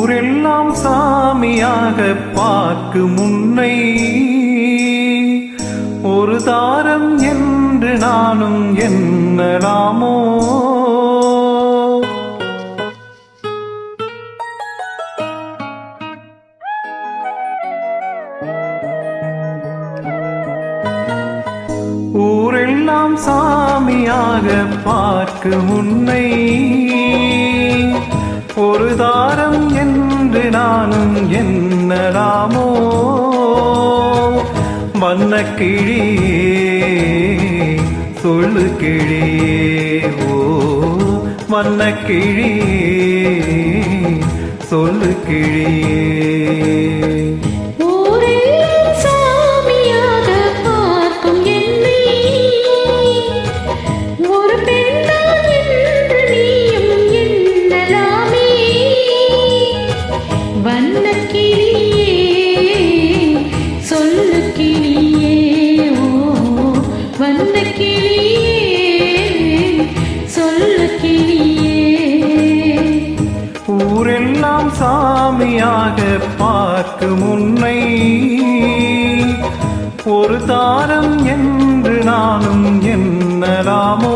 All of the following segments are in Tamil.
ஊரெல்லாம் சாமியாக பார்க்கும் உன்னை ஒரு தாரம் என்று நானும் எண்ணலாமோ? ஊரெல்லாம் சாமியாக பார்க்கும் உன்னை ஒரு தாரம் என்று நானும் எண்ணலாமோ? வண்ண கிளியே சொல்லு கிளியே, ஓ வண்ண கிளியே சொல்லு கிளியே. ஊரெல்லாம் சாமியாக பார்க்கும் உன்னை ஒரு தாரம் என்று நானும் எண்ணலாமோ?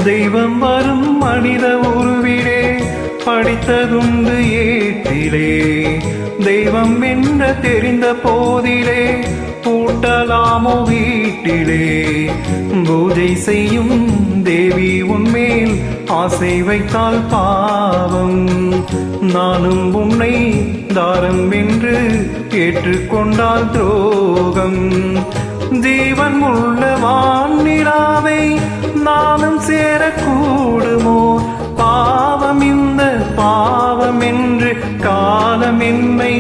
தெய்வம் வரும் மனித உருவிலே படித்ததுண்டு ஏட்டிலே, தெய்வம் என்ற தெரிந்த போதிலே பூட்டலாமோ வீட்டிலே? பூஜை செய்யும் தேவி உன்மேல் ஆசை வைத்தால் பாவம், நானும் உன்னை தாரம் என்று ஏற்றுக்கொண்டால் துரோகம். ஜீவன் உள்ள வானிலாவை நானும் சேரக்கூடுமோ? பாவம் இந்த பாவம் என்று காலம் என்னை